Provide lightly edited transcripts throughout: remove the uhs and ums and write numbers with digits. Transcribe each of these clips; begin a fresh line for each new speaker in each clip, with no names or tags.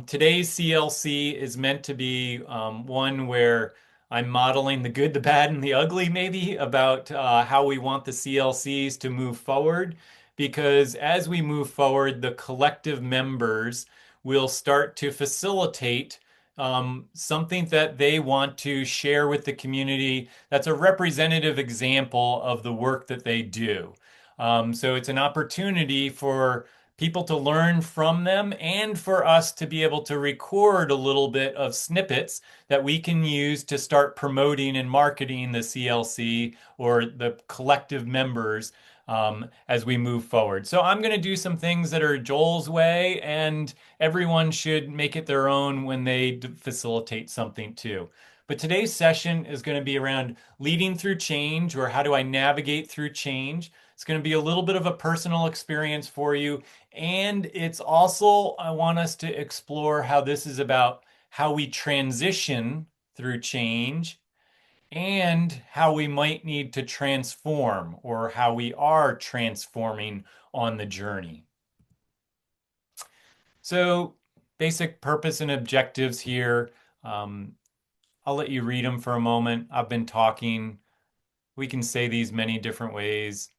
Today's CLC is meant to be one where I'm modeling the good, the bad, and the ugly, maybe, about how we want the CLCs to move forward. Because as we move forward, the collective members will start to facilitate something that they want to share with the community that's a representative example of the work that they do. So it's an opportunity for people to learn from them and for us to be able to record a little bit of snippets that we can use to start promoting and marketing the CLC or the collective members as we move forward. So I'm going to do some things that are Joel's way, and everyone should make it their own when they facilitate something too. But today's session is going to be around leading through change, or how do I navigate through change. It's going to be a little bit of a personal experience for you. And it's also, I want us to explore how this is about how we transition through change and how we might need to transform or how we are transforming on the journey. So, basic purpose and objectives here. Um, I'll let you read them for a moment. I've been talking. We can say these many different ways.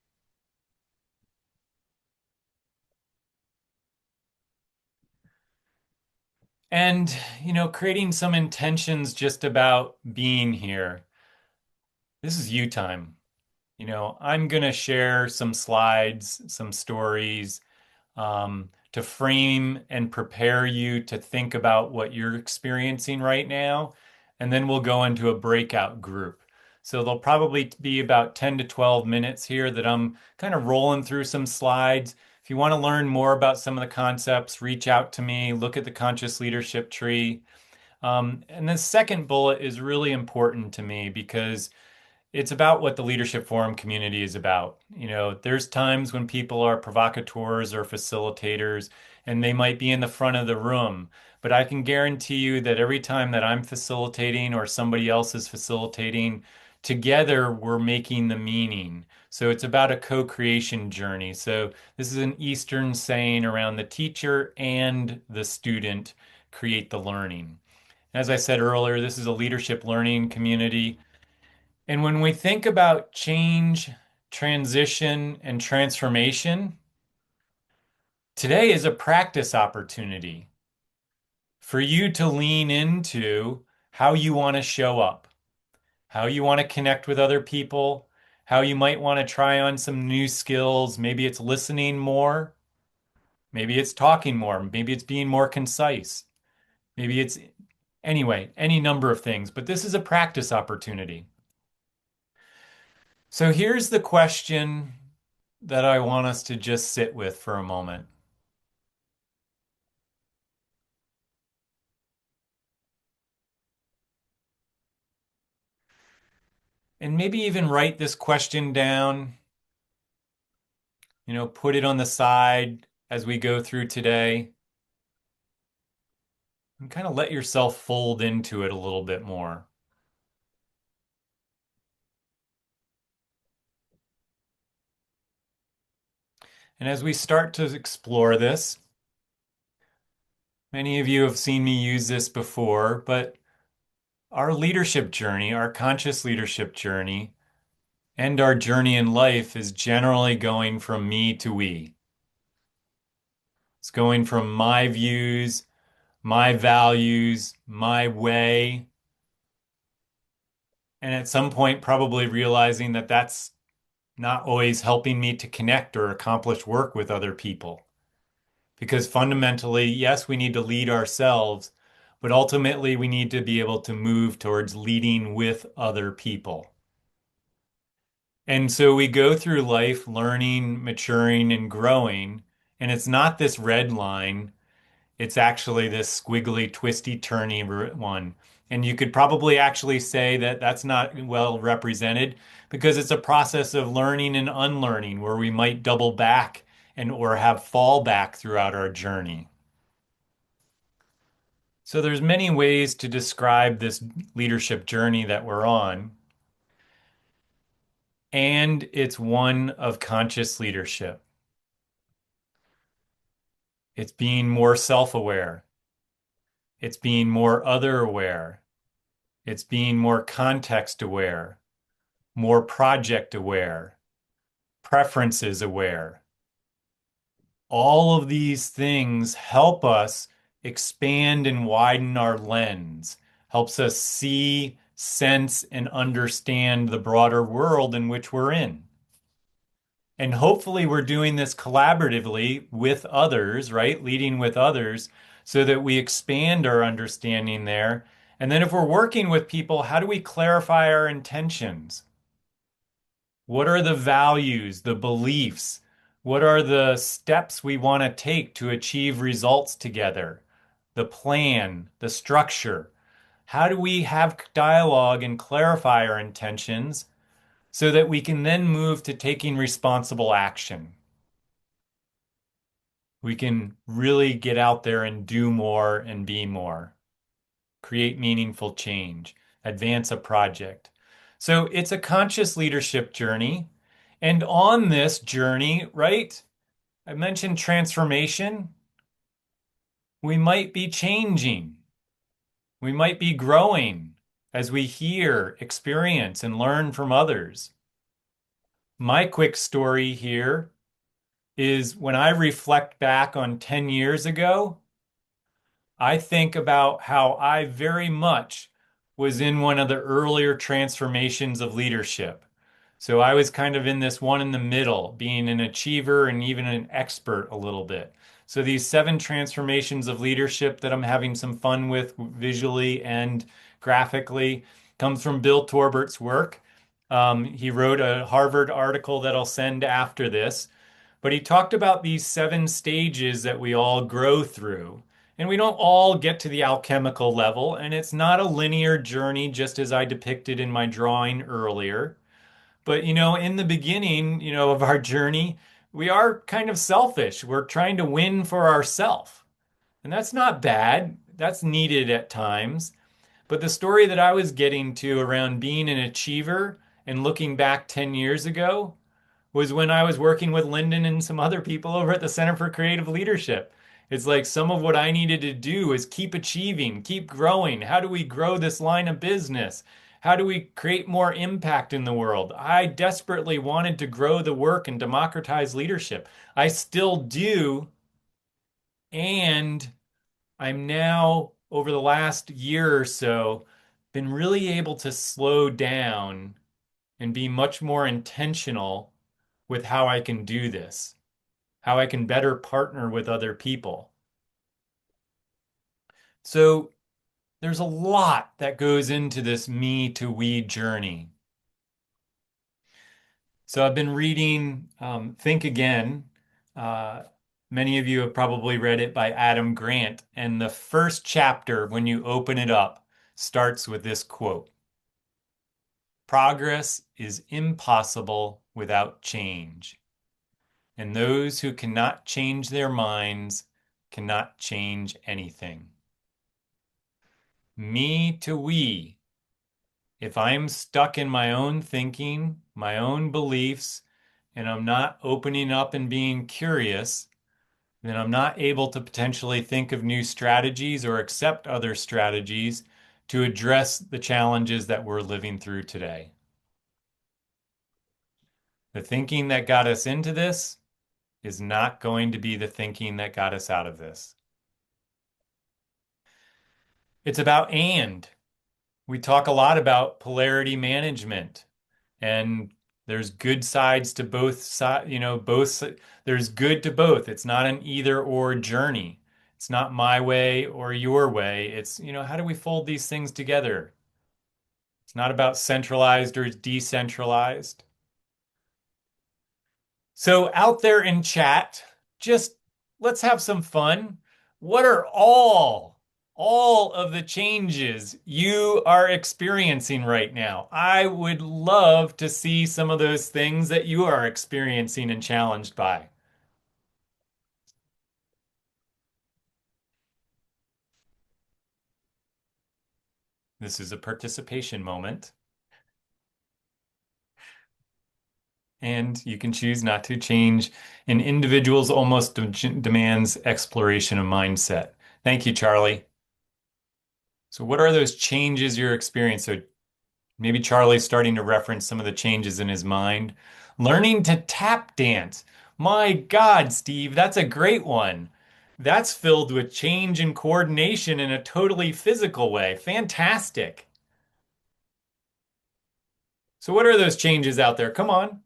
And, creating some intentions just about being here. This is you time. I'm going to share some slides, some stories to frame and prepare you to think about what you're experiencing right now. And then we'll go into a breakout group. So there'll probably be about 10 to 12 minutes here that I'm kind of rolling through some slides. If you want to learn more about some of the concepts, reach out to me, look at the conscious leadership tree. And the second bullet is really important to me because it's about what the leadership forum community is about. There's times when people are provocateurs or facilitators, and they might be in the front of the room. But I can guarantee you that every time that I'm facilitating or somebody else is facilitating, together we're making the meaning. So it's about a co-creation journey. So this is an Eastern saying around the teacher and the student create the learning. As I said earlier, this is a leadership learning community. And when we think about change, transition, and transformation, today is a practice opportunity for you to lean into how you want to show up, how you want to connect with other people, how you might want to try on some new skills. Maybe it's listening more, maybe it's talking more, maybe it's being more concise, maybe it's anyway, any number of things. But this is a practice opportunity. So here's the question that I want us to just sit with for a moment. And maybe even write this question down, put it on the side as we go through today, and kind of let yourself fold into it a little bit more. And as we start to explore this, many of you have seen me use this before, but our leadership journey, our conscious leadership journey, and our journey in life is generally going from me to we. It's going from my views, my values, my way, and at some point probably realizing that that's not always helping me to connect or accomplish work with other people. Because fundamentally, yes, we need to lead ourselves, but ultimately we need to be able to move towards leading with other people. And so we go through life learning, maturing, and growing. And it's not this red line, it's actually this squiggly, twisty, turny one. And you could probably actually say that that's not well represented because it's a process of learning and unlearning where we might double back and or have fallback throughout our journey. So there's many ways to describe this leadership journey that we're on, and it's one of conscious leadership. It's being more self-aware. It's being more other aware. It's being more context aware, more project aware, preferences aware. All of these things help us expand and widen our lens, helps us see, sense, and understand the broader world in which we're in. And hopefully, we're doing this collaboratively with others, right? Leading with others so that we expand our understanding there. And then, if we're working with people, how do we clarify our intentions? What are the values, the beliefs? What are the steps we want to take to achieve results together? The plan, the structure. How do we have dialogue and clarify our intentions so that we can then move to taking responsible action? We can really get out there and do more and be more, create meaningful change, advance a project. So it's a conscious leadership journey. And on this journey, right, I mentioned transformation. We might be changing. We might be growing as we hear, experience, and learn from others. My quick story here is when I reflect back on 10 years ago, I think about how I very much was in one of the earlier transformations of leadership. So I was kind of in this one in the middle, being an achiever and even an expert a little bit. So these seven transformations of leadership that I'm having some fun with visually and graphically comes from Bill Torbert's work. He wrote a Harvard article that I'll send after this, but he talked about these seven stages that we all grow through. And we don't all get to the alchemical level, and it's not a linear journey, just as I depicted in my drawing earlier. But, in the beginning, of our journey, we are kind of selfish. We're trying to win for ourselves. And that's not bad. That's needed at times. But the story that I was getting to around being an achiever and looking back 10 years ago was when I was working with Lyndon and some other people over at the Center for Creative Leadership. It's like some of what I needed to do is keep achieving, keep growing. How do we grow this line of business? How do we create more impact in the world? I desperately wanted to grow the work and democratize leadership. I still do. And I'm now, over the last year or so, been really able to slow down and be much more intentional with how I can do this, how I can better partner with other people. So there's a lot that goes into this me to we journey. So I've been reading Think Again. Uh, Many of you have probably read it by Adam Grant. And the first chapter, when you open it up, starts with this quote: Progress is impossible without change. And those who cannot change their minds cannot change anything. Me to we. If I'm stuck in my own thinking, my own beliefs, and I'm not opening up and being curious, then I'm not able to potentially think of new strategies or accept other strategies to address the challenges that we're living through today. The thinking that got us into this is not going to be the thinking that got us out of this. It's about and. We talk a lot about polarity management, and there's good sides to both sides, there's good to both. It's not an either or journey. It's not my way or your way. It's, how do we fold these things together? It's not about centralized or decentralized. So out there in chat, just let's have some fun. What are all of the changes you are experiencing right now? I would love to see some of those things that you are experiencing and challenged by. This is a participation moment, and you can choose not to change. An individual's almost demands exploration of mindset. Thank you, Charlie. So what are those changes you're experiencing? So maybe Charlie's starting to reference some of the changes in his mind. Learning to tap dance. My God, Steve, that's a great one. That's filled with change and coordination in a totally physical way. Fantastic. So what are those changes out there? Come on.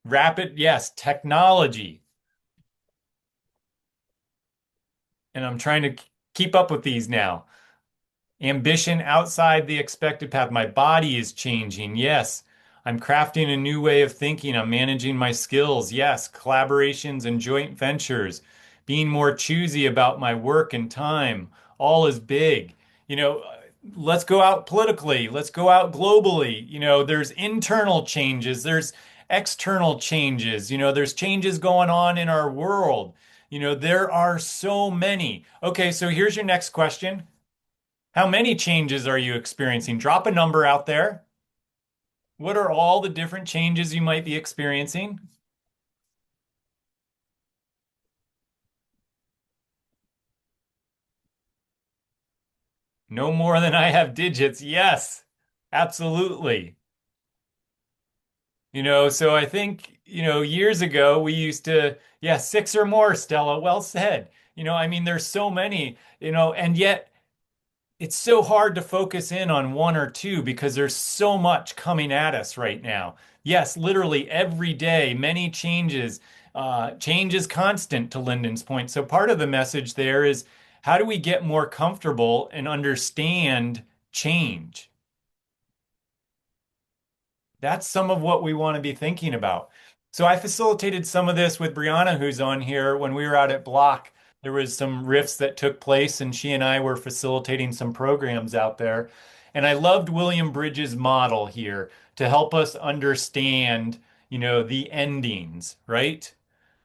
Rapid, yes, technology. And I'm trying to keep up with these now. Ambition outside the expected path. My body is changing. Yes. I'm crafting a new way of thinking. I'm managing my skills. Yes. Collaborations and joint ventures. Being more choosy about my work and time. All is big. You know, let's go out politically. Let's go out globally. There's internal changes. There's external changes. There's changes going on in our world. There are so many. Okay, so here's your next question. How many changes are you experiencing? Drop a number out there. What are all the different changes you might be experiencing? No more than I have digits. Yes, absolutely. So I think, years ago we used to, yeah, six or more, Stella. Well said. I mean, there's so many, and yet it's so hard to focus in on one or two because there's so much coming at us right now. Yes, literally every day, many changes. Change is constant, to Lyndon's point. So part of the message there is how do we get more comfortable and understand change? That's some of what we want to be thinking about. So I facilitated some of this with Brianna, who's on here when we were out at Block. There was some rifts that took place, and she and I were facilitating some programs out there. And I loved William Bridges' model here to help us understand, the endings, right?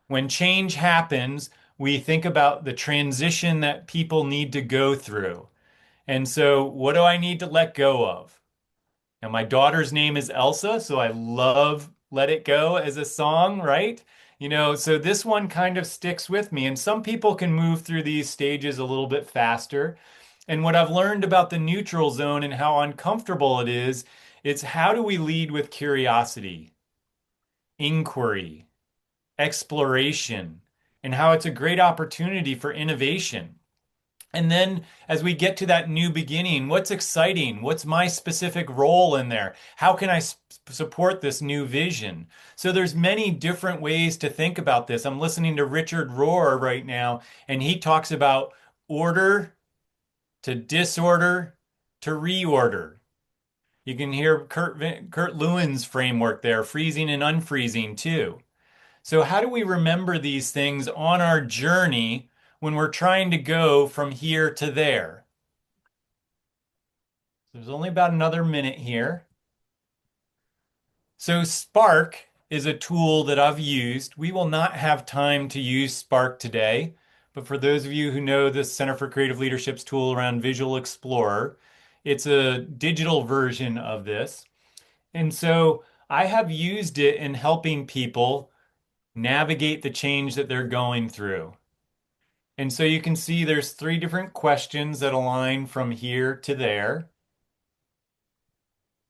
When change happens, we think about the transition that people need to go through. And so, what do I need to let go of? And my daughter's name is Elsa, so I love Let It Go as a song, right? So this one kind of sticks with me. And some people can move through these stages a little bit faster. And what I've learned about the neutral zone and how uncomfortable it is, it's how do we lead with curiosity, inquiry, exploration, and how it's a great opportunity for innovation. And then as we get to that new beginning, what's exciting? What's my specific role in there? How can I support this new vision? So there's many different ways to think about this. I'm listening to Richard Rohr right now, and he talks about order to disorder to reorder. You can hear Kurt Lewin's framework there, freezing and unfreezing too. So how do we remember these things on our journey when we're trying to go from here to there? There's only about another minute here. So Spark is a tool that I've used. We will not have time to use Spark today, but for those of you who know the Center for Creative Leadership's tool around Visual Explorer, it's a digital version of this. And so I have used it in helping people navigate the change that they're going through. And so you can see there's three different questions that align from here to there.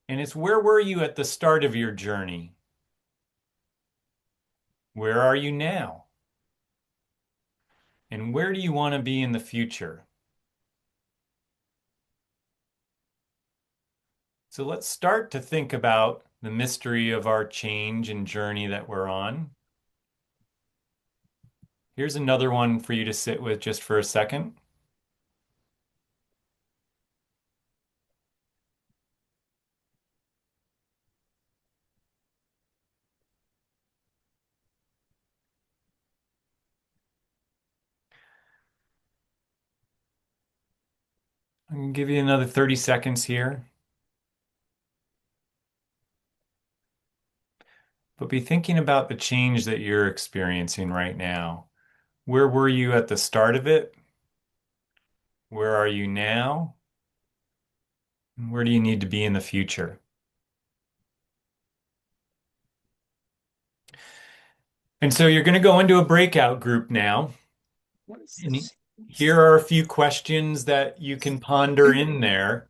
And it's where were you at the start of your journey? Where are you now? And where do you want to be in the future? So let's start to think about the mystery of our change and journey that we're on. Here's another one for you to sit with just for a second. I'm going to give you another 30 seconds here, but be thinking about the change that you're experiencing right now. Where were you at the start of it? Where are you now? And where do you need to be in the future? And so you're going to go into a breakout group now. And Here are a few questions that you can ponder in there.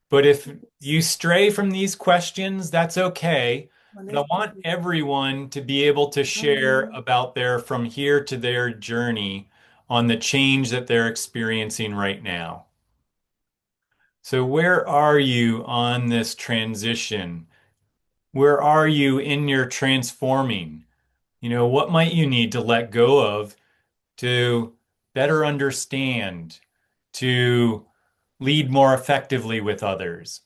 But if you stray from these questions, that's okay. But I want everyone to be able to share about their from here to there journey on the change that they're experiencing right now. So, where are you on this transition? Where are you in your transforming? What might you need to let go of to better understand, to lead more effectively with others?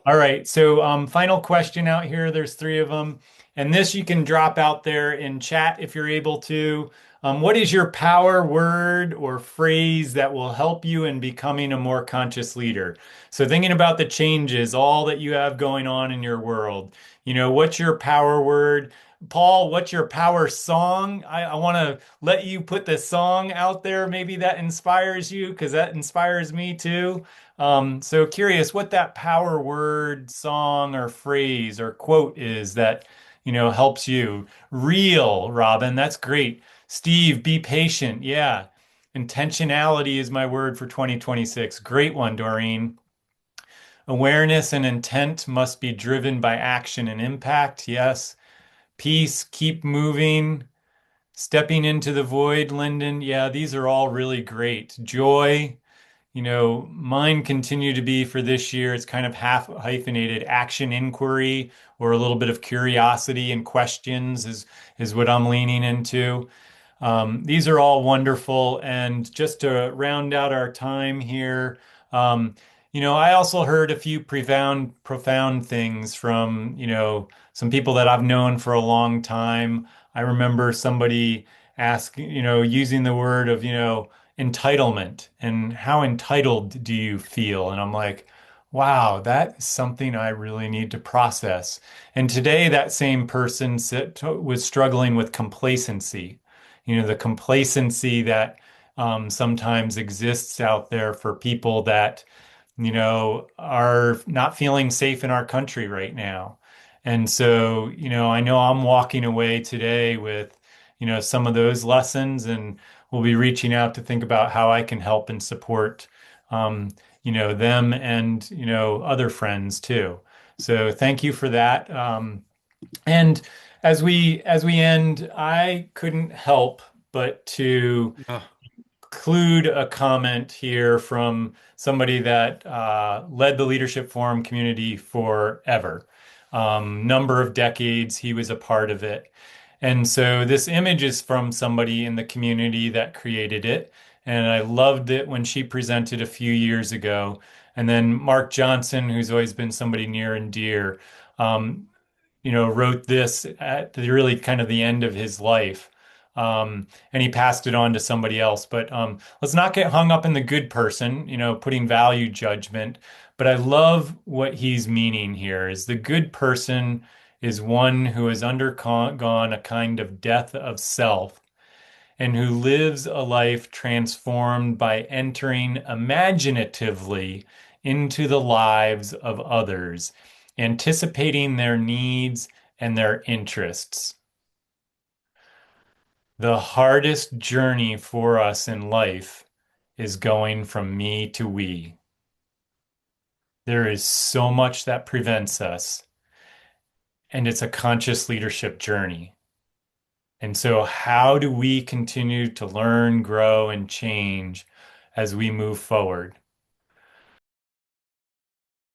All right. So, final question out here. There's three of them. And this you can drop out there in chat if you're able to. What is your power word or phrase that will help you in becoming a more conscious leader? So, thinking about the changes, all that you have going on in your world, what's your power word? Paul, what's your power song? I want to let you put the song out there. Maybe that inspires you because that inspires me too. So curious what that power word, song, or phrase or quote is that, helps you. Real, Robin, that's great. Steve, be patient. Yeah. Intentionality is my word for 2026. Great one, Doreen. Awareness and intent must be driven by action and impact. Yes. Peace, keep moving. Stepping into the void, Lyndon. Yeah, these are all really great. Joy. Mine continue to be for this year, it's kind of half hyphenated action inquiry or a little bit of curiosity and questions is what I'm leaning into. These are all wonderful. And just to round out our time here, um, I also heard a few profound things from, some people that I've known for a long time. I remember somebody using the word of, entitlement and how entitled do you feel? And I'm like, wow, that is something I really need to process. And today, that same person was struggling with complacency, the complacency that sometimes exists out there for people that, are not feeling safe in our country right now. And so, I know I'm walking away today with, some of those lessons, and we'll be reaching out to think about how I can help and support, um, them and, other friends too. So thank you for that. And as we end, I couldn't help but to
Oh,
include a comment here from somebody that led the Leadership Forum community forever. Number of decades, he was a part of it. And so this image is from somebody in the community that created it. And I loved it when she presented a few years ago. And then Mark Johnson, who's always been somebody near and dear, um, wrote this at really kind of the end of his life. And he passed it on to somebody else. But let's not get hung up in the good person, putting value judgment. But I love what he's meaning here is the good person is one who has undergone a kind of death of self and who lives a life transformed by entering imaginatively into the lives of others, anticipating their needs and their interests. The hardest journey for us in life is going from me to we. There is so much that prevents us, and it's a conscious leadership journey. And so, how do we continue to learn, grow, and change as we move forward?